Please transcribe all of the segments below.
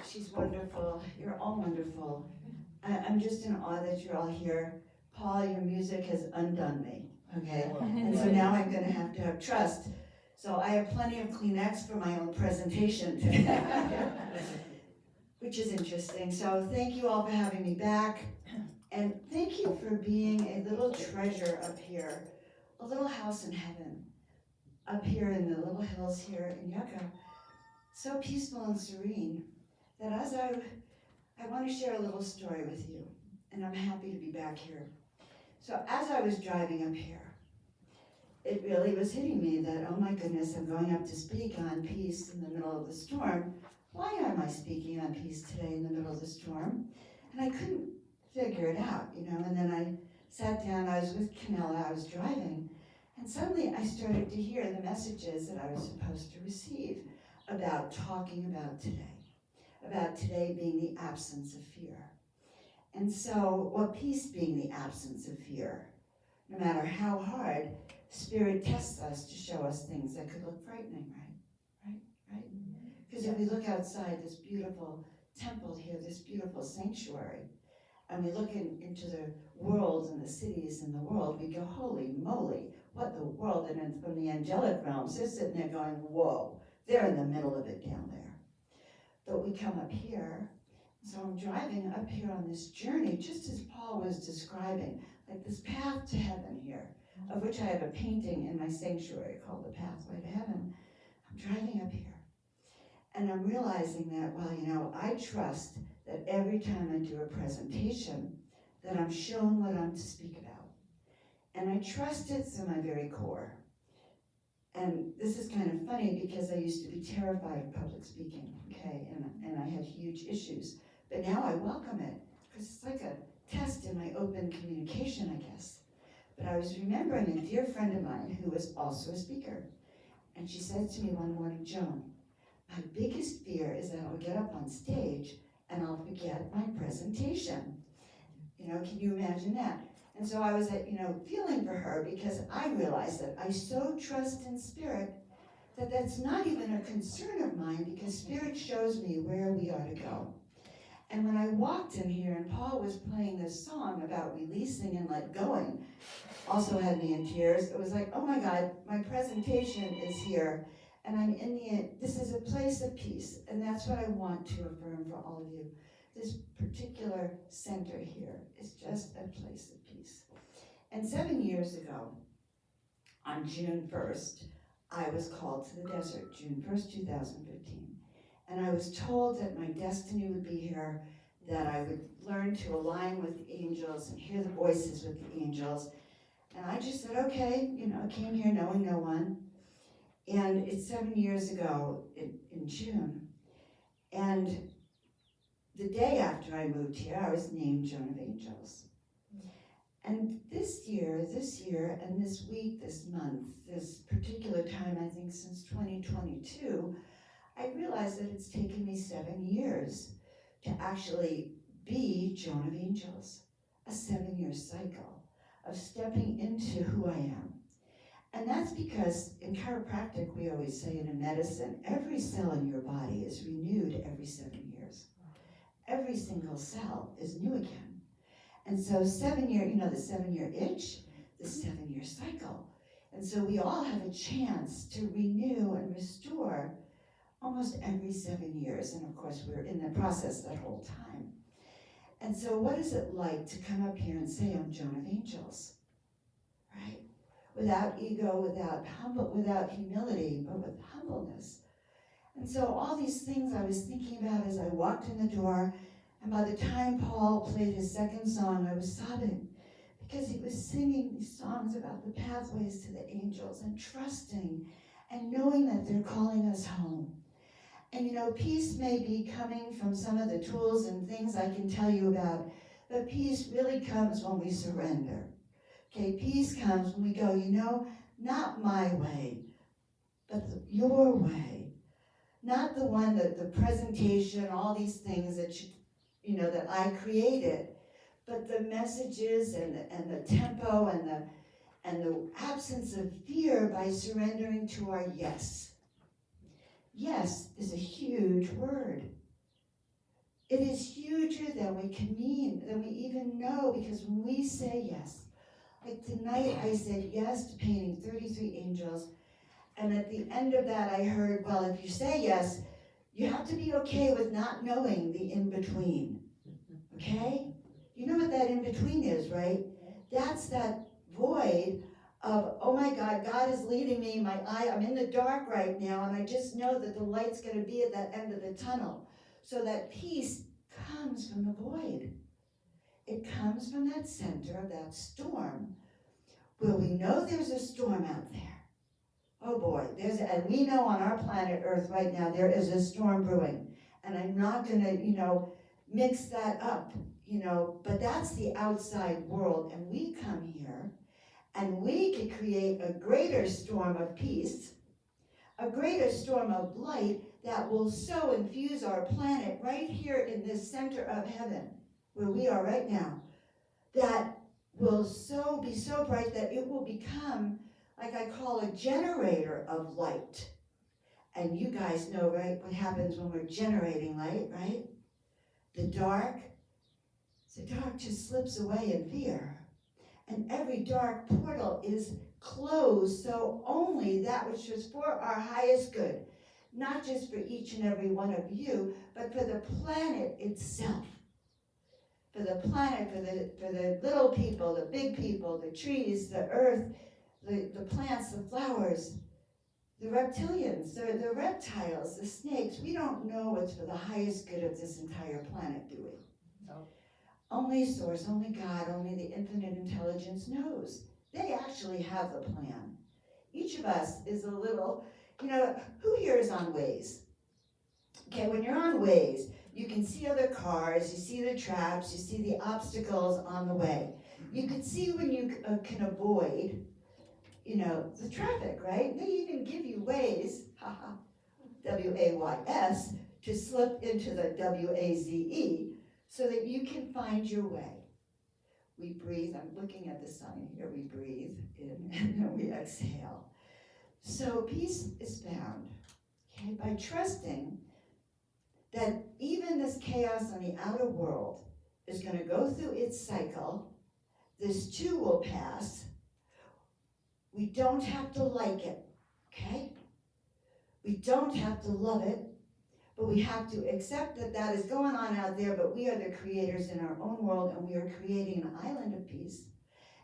She's wonderful. You're all wonderful. I'm just in awe that you're all here. Paul, your music has undone me, okay? And so now I'm going to have trust. So I have plenty of Kleenex for my own presentation today, which is interesting. So thank you all for having me back. And thank you for being a little treasure up here, a little house in heaven, up here in the little hills here in Yucca. So peaceful and serene that as I want to share a little story with you, and I'm happy to be back here. So as I was driving up here, it really was hitting me that, oh my goodness, I'm going up to speak on peace in the middle of the storm. Why am I speaking on peace today in the middle of the storm? And I couldn't figure it out, and then I sat down, I was with Canella, I was driving, and suddenly I started to hear the messages that I was supposed to receive about talking about today being the absence of fear. And so, peace being the absence of fear, no matter how hard, Spirit tests us to show us things that could look frightening, right? Because if we look outside this beautiful temple here, this beautiful sanctuary, and we look into the world and the cities in the world, we go, holy moly, what the world, and then from the angelic realms, they're sitting there going, whoa, they're in the middle of it down there. But we come up here, so I'm driving up here on this journey, just as Paul was describing, like this path to heaven here, of which I have a painting in my sanctuary called The Pathway to Heaven. I'm driving up here, and I'm realizing that, I trust that every time I do a presentation, that I'm shown what I'm to speak about. And I trust it to my very core. And this is kind of funny because I used to be terrified of public speaking, okay, and I had huge issues. But now I welcome it, because it's like a test in my open communication, I guess. But I was remembering a dear friend of mine who was also a speaker. And she said to me one morning, Joan, my biggest fear is that I'll get up on stage and I'll forget my presentation. Can you imagine that? And so I was, feeling for her because I realized that I so trust in Spirit that that's not even a concern of mine because Spirit shows me where we are to go. And when I walked in here and Paul was playing this song about releasing and let going, also had me in tears. It was like, oh my God, my presentation is here. And I'm this is a place of peace. And that's what I want to affirm for all of you. This particular center here is just a place of peace. And 7 years ago, on June 1st, I was called to the desert, June 1st, 2015. And I was told that my destiny would be here, that I would learn to align with the angels and hear the voices with the angels. And I just said, okay, I came here knowing no one. And it's 7 years ago in June. And the day after I moved here, I was named Joan of Angels. And this year, and this week, this month, this particular time, I think since 2022, I realized that it's taken me 7 years to actually be Joan of Angels. A 7-year cycle of stepping into who I am. And that's because in chiropractic, we always say, and in medicine, every cell in your body is renewed every 7 years. Every single cell is new again. And so 7 year, the 7-year itch, the 7-year cycle. And so we all have a chance to renew and restore almost every 7 years. And of course, we're in the process that whole time. And so what is it like to come up here and say, I'm Joan of Angels, right? Without ego, without humility, but with humbleness. And so all these things I was thinking about as I walked in the door, and by the time Paul played his second song, I was sobbing because he was singing these songs about the pathways to the angels and trusting and knowing that they're calling us home. And peace may be coming from some of the tools and things I can tell you about, but peace really comes when we surrender. Okay, peace comes when we go, not my way, but your way. Not the one that the presentation, all these things that that I created, but the messages and the tempo and the absence of fear by surrendering to our yes. Yes is a huge word. It is huger than we can mean, than we even know, because when we say yes, like tonight I said yes to painting 33 angels, and at the end of that I heard, well, if you say yes, you have to be okay with not knowing the in-between, okay? You know what that in-between is, right? That's that void of, oh my God, God is leading me, I'm in the dark right now, and I just know that the light's gonna be at that end of the tunnel. So that peace comes from the void. It comes from that center of that storm, where we know there's a storm out there. Oh boy, and we know on our planet Earth right now, there is a storm brewing. And I'm not gonna, mix that up, but that's the outside world. And we come here, and we could create a greater storm of peace, a greater storm of light that will so infuse our planet right here in this center of heaven, where we are right now, that will be so bright that it will become, like I call, a generator of light. And you guys know, right, what happens when we're generating light, right? The dark just slips away in fear. And every dark portal is closed, so only that which is for our highest good, not just for each and every one of you, but for the planet itself. For the planet, for the little people, the big people, the trees, the earth, the plants, the flowers, the reptilians, the reptiles, the snakes. We don't know what's for the highest good of this entire planet, do we? No. Only Source, only God, only the infinite intelligence knows. They actually have the plan. Each of us is a little, who here is on Waze? Okay, when you're on Waze, you can see other cars, you see the traps, you see the obstacles on the way. You can see when you can avoid, the traffic, right? They even give you ways, W-A-Y-S, to slip into the W-A-Z-E, so that you can find your way. We breathe, I'm looking at the sign here, we breathe in and then we exhale. So peace is found, okay, by trusting that even this chaos on the outer world is going to go through its cycle. This too will pass. We don't have to like it, okay? We don't have to love it, but we have to accept that that is going on out there, but we are the creators in our own world, and we are creating an island of peace,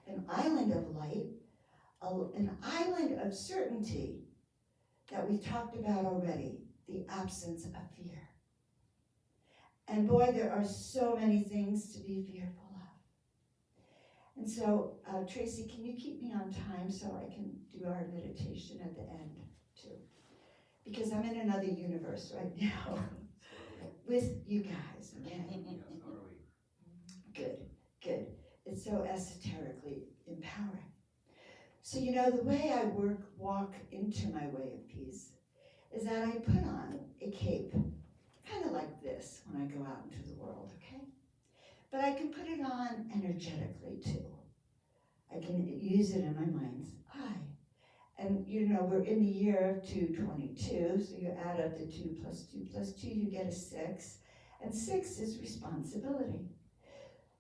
an island of light, an island of certainty that we talked about already, the absence of fear. And boy, there are so many things to be fearful of. And so, Tracy, can you keep me on time so I can do our meditation at the end, too? Because I'm in another universe right now with you guys, okay? Good. It's so esoterically empowering. So, the way I walk into my way of peace is that I put on a cape, kind of like this when I go out into the world, okay? But I can put it on energetically too. I can use it in my mind's eye. And we're in the year of 222, so you add up the 2 plus 2 plus 2, you get a 6. And 6 is responsibility.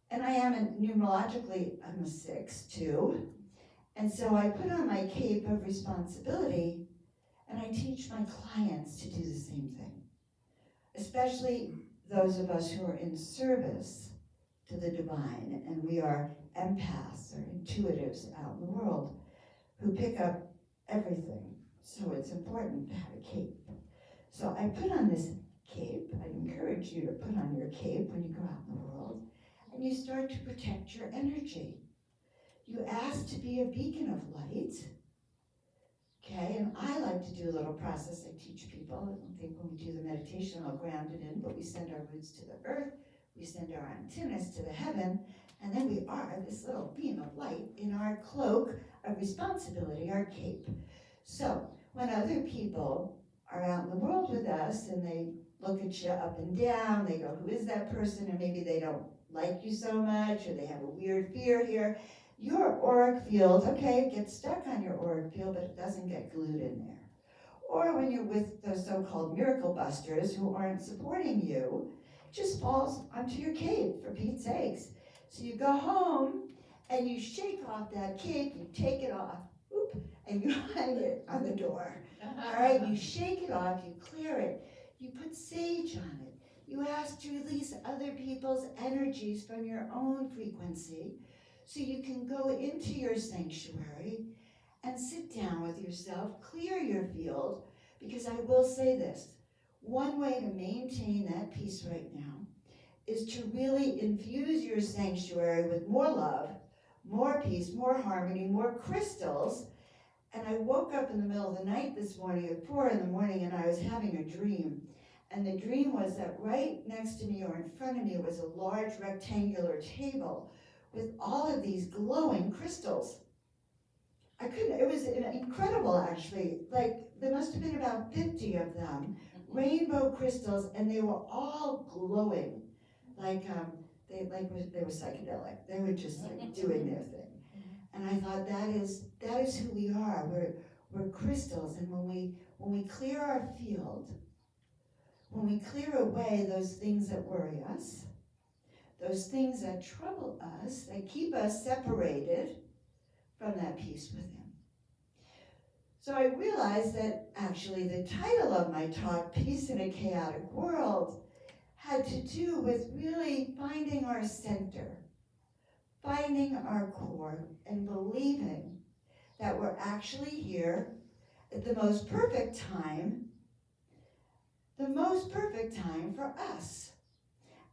And I am, numerologically, I'm a 6 too. And so I put on my cape of responsibility, and I teach my clients to do the same thing. Especially those of us who are in service to the divine, and we are empaths or intuitives out in the world who pick up everything. So it's important to have a cape. So I put on this cape. I encourage you to put on your cape when you go out in the world, and you start to protect your energy. You ask to be a beacon of light. Okay, and I like to do a little process I teach people. I don't think when we do the meditation I'll ground it in, but we send our roots to the earth, we send our antennas to the heaven, and then we are this little beam of light in our cloak of responsibility, our cape. So when other people are out in the world with us and they look at you up and down, they go, who is that person? And maybe they don't like you so much, or they have a weird fear here. Your auric field, okay, it gets stuck on your auric field, but it doesn't get glued in there. Or when you're with those so-called miracle busters who aren't supporting you, just falls onto your cape, for Pete's sakes. So you go home and you shake off that cape, you take it off, and you hang it on the door. All right, you shake it off, you clear it, you put sage on it. You ask to release other people's energies from your own frequency so you can go into your sanctuary and sit down with yourself, clear your field, because I will say this, one way to maintain that peace right now is to really infuse your sanctuary with more love, more peace, more harmony, more crystals. And I woke up in the middle of the night this morning at 4 in the morning and I was having a dream. And the dream was that right next to me or in front of me was a large rectangular table with all of these glowing crystals. It was incredible actually. Like there must have been about 50 of them, rainbow crystals, and they were all glowing. Like they were psychedelic. They were just like doing their thing. And I thought that is who we are. We're crystals, and when we clear our field, when we clear away those things that worry us, those things that trouble us, that keep us separated from that peace within. So I realized that actually the title of my talk, Peace in a Chaotic World, had to do with really finding our center, finding our core, and believing that we're actually here at the most perfect time for us.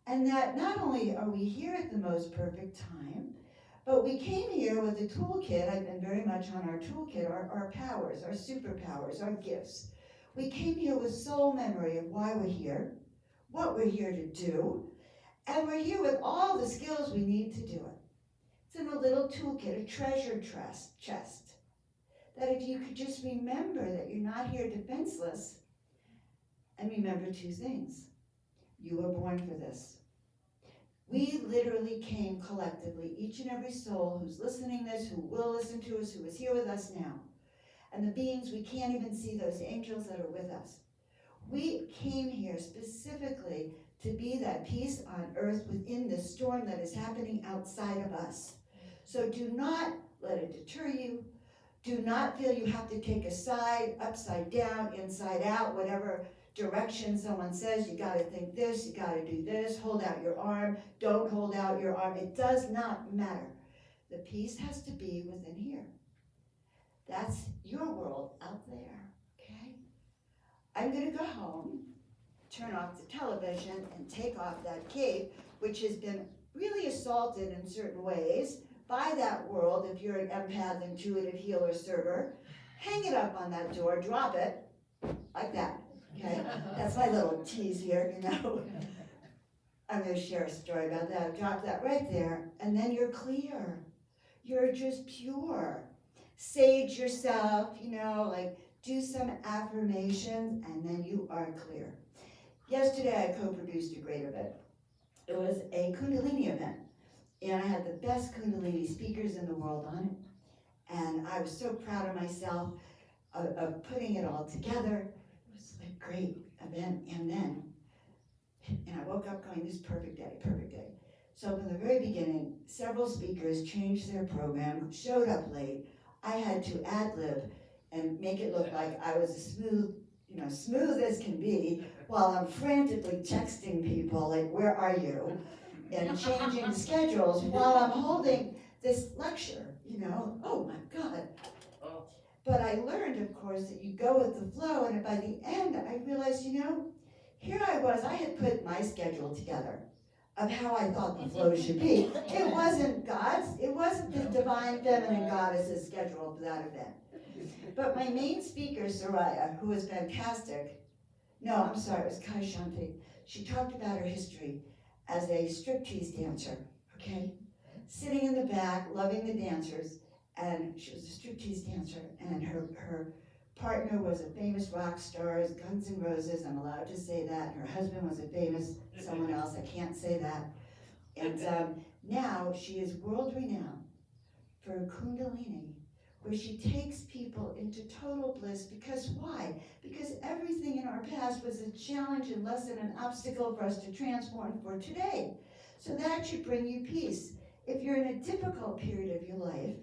And that not only are we here at the most perfect time, but we came here with a toolkit. I've been very much on our toolkit, our powers, our superpowers, our gifts. We came here with soul memory of why we're here, what we're here to do, and we're here with all the skills we need to do it. It's in a little toolkit, a treasure chest, that if you could just remember that you're not here defenseless, and remember two things. You were born for this. We literally came collectively, each and every soul who's listening to this, who will listen to us, who is here with us now, and the beings we can't even see, those angels that are with us. We came here specifically to be that peace on earth within the storm that is happening outside of us. So do not let it deter you. Do not feel you have to take a side, upside down, inside out, whatever direction someone says. You got to think this, you got to do this, hold out your arm, don't hold out your arm. It does not matter. The peace has to be within here. That's your world out there, okay? I'm going to go home, turn off the television, and take off that cape, which has been really assaulted in certain ways by that world. If you're an empath, intuitive healer, server, hang it up on that door, drop it, like that, okay? That's my little tease here, you know. I'm going to share a story about that. Drop that right there, and then you're clear. You're just pure. Sage yourself, you know, like do some affirmations, and then you are clear. Yesterday, I co-produced a great event. It was a Kundalini event, and I had the best Kundalini speakers in the world on it, and I was so proud of myself of putting it all together. It was a great event, and I woke up going, this is perfect day, perfect day. So from the very beginning, several speakers changed their program, showed up late. I had to ad-lib and make it look like I was smooth as can be, while I'm frantically texting people, like, where are you? And changing schedules while I'm holding this lecture, you know. Oh my God. But I learned, of course, that you go with the flow, and by the end, I realized, you know, here I was, I had put my schedule together of how I thought the flow should be. It wasn't God's, it wasn't the divine feminine goddess's schedule for that event. But my main speaker, Soraya, who was fantastic, no, I'm sorry, it was Kai Shanti. She talked about her history as a striptease dancer, okay? Sitting in the back, loving the dancers, and she was a striptease dancer, and her partner was a famous rock star, Guns N' Roses, I'm allowed to say that. Her husband was a famous someone else, I can't say that. And now she is world renowned for Kundalini, where she takes people into total bliss. Because why? Because everything in our past was a challenge and lesson and obstacle for us to transform for today. So that should bring you peace. If you're in a difficult period of your life,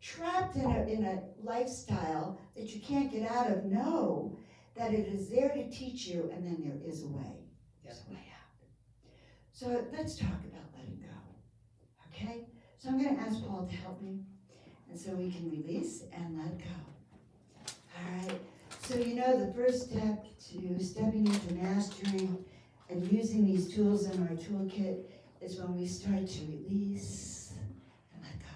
trapped in a lifestyle that you can't get out of, know that it is there to teach you, and then there is a way. There's a way out. So let's talk about letting go. Okay? So I'm going to ask Paul to help me, and so we can release and let go. All right? So you know the first step to stepping into mastery and using these tools in our toolkit is when we start to release and let go.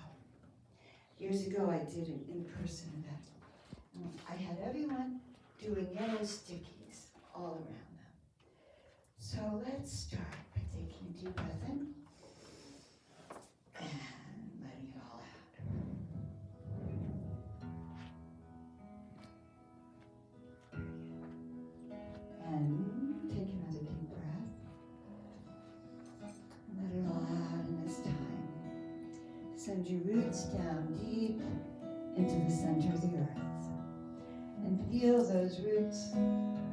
Years ago, I did an in-person event. I had everyone doing yellow stickies all around them. So let's start by taking a deep breath in and letting it all out. And take another deep breath. Let it all out, and this time, send your roots down deep into the center of the earth. And feel those roots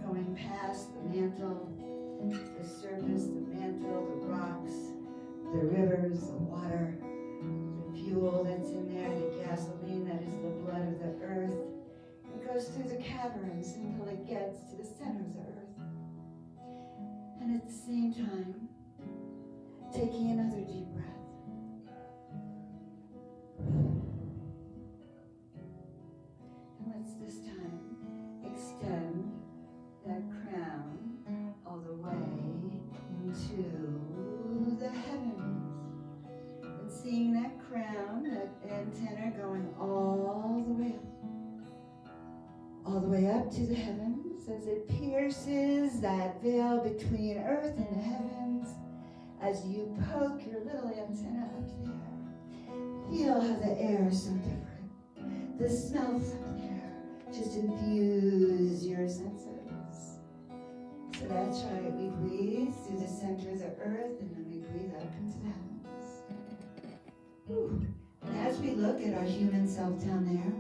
going past the mantle, the surface, the mantle, the rocks, the rivers, the water, the fuel that's in there, the gasoline that is the blood of the earth. It goes through the caverns until it gets to the center of the earth. And at the same time, taking another deep breath. And let's this time extend that crown all the way into the heavens. And seeing that crown, that antenna going all the way up to the heavens as it pierces that veil between earth and the heavens. As you poke your little antenna up there, feel how the air is so different. The smells up there just infuse your senses. So that's right, we breathe through the center of the earth, and then we breathe up into the heavens. Whew. And as we look at our human self down there,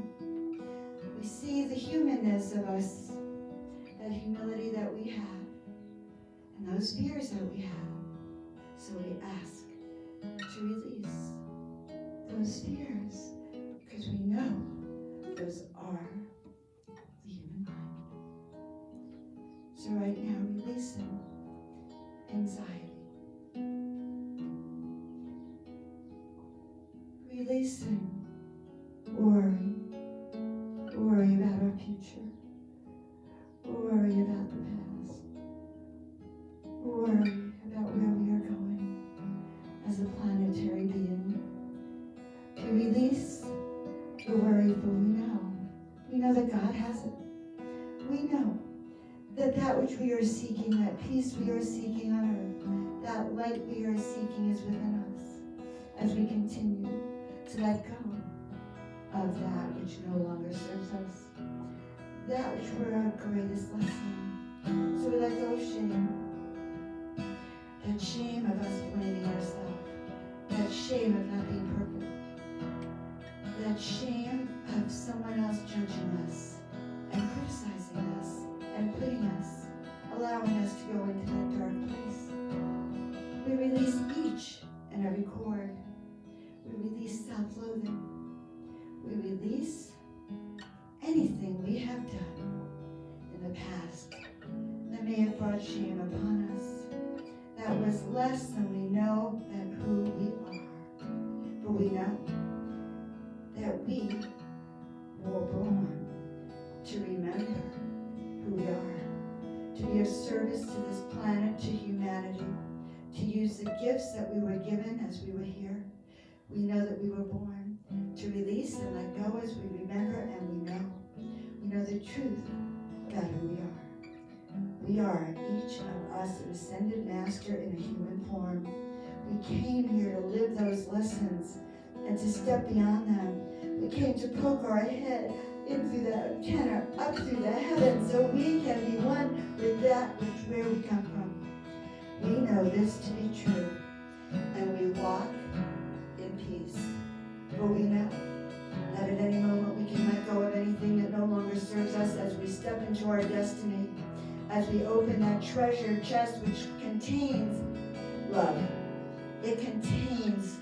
we see the humanness of us, that humility that we have, and those fears that we have. So we ask to release those fears, because we know those are the human mind. So right now, releasing anxiety, releasing worry about our future, worry about the past, worry about where we are going as a planetary being. To release the worry, for we know that God has it. We know that which we are seeking, that peace we are seeking on earth, that light we are seeking is within us as we continue to let go of that which no longer serves us, that which were our greatest lesson. So we let go of shame. That shame of us blaming ourselves, that shame of not being perfect, that shame of someone else judging us and criticizing us and putting us, allowing us to go into that dark place. We release each and every cord. We release self-loathing. We release anything we have done in the past that may have brought shame upon us. That was less than we know that who we are. But we know that we were born to remember who we are, to be of service to this planet, to humanity, to use the gifts that we were given as we were here. We know that we were born to release and let go as we remember, and we know the truth about who we are. We are, each of us, an ascended master in a human form. We came here to live those lessons and to step beyond them. We came to poke our head in through the antenna, up through the heavens, so we can be one with that where we come from. We know this to be true, and we walk in peace. For we know That at any moment we can let go of anything that no longer serves us as we step into our destiny, as we open that treasure chest which contains love. It contains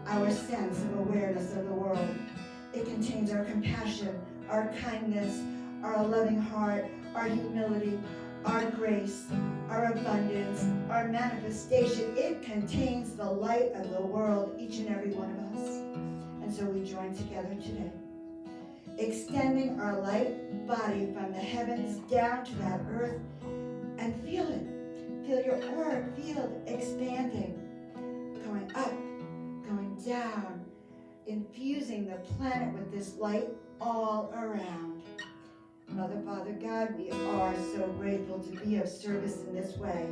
our sense of awareness of the world. It contains our compassion, our kindness, our loving heart, our humility, our grace, our abundance, our manifestation. It contains the light of the world, each and every one of us. And so we join together today, extending our light body from the heavens down to that earth, and feel it. Feel your auric field expanding, going up, going down, infusing the planet with this light all around. Mother, Father, God, we are so grateful to be of service in this way.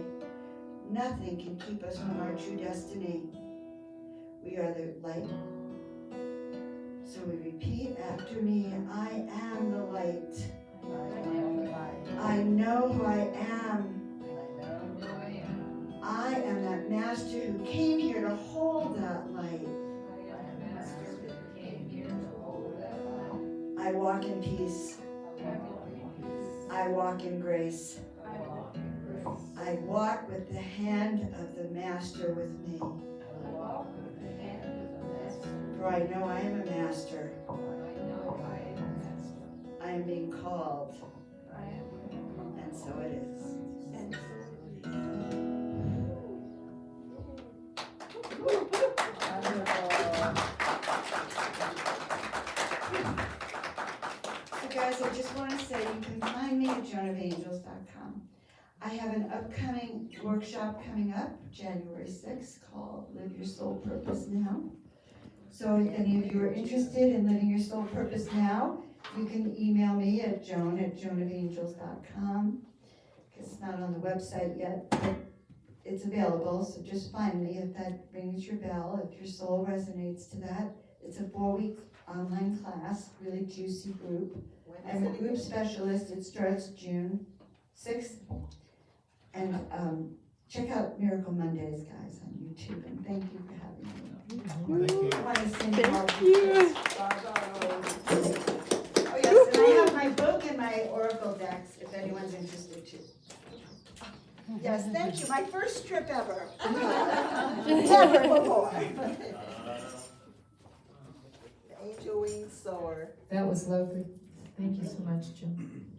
Nothing can keep us from our true destiny. We are the light. So we repeat after me, I am the light. I know who I am. I am that master who came here to hold that light. I walk in peace. I walk in grace. I walk with the hand of the master with me. For I know I am a master. I am being called. And so it is. So guys, I just want to say you can find me at joanofangels.com. I have an upcoming workshop coming up January 6th called Live Your Soul Purpose Now. So if any of you are interested in living your soul purpose now, you can email me at joanofangels.com. It's not on the website yet, but it's available, so just find me if that rings your bell, if your soul resonates to that. It's a 4-week online class, really juicy group. I'm a group specialist. It starts June 6th. And check out Miracle Mondays, guys, on YouTube. And thank you for having me. Thank you. I want to sing more. Thank you. Oh yes, and I have my book and my oracle decks if anyone's interested too. Yes, thank you. My first trip ever. Never before. Angel Wing Sower. That was lovely. Thank you so much, Jim.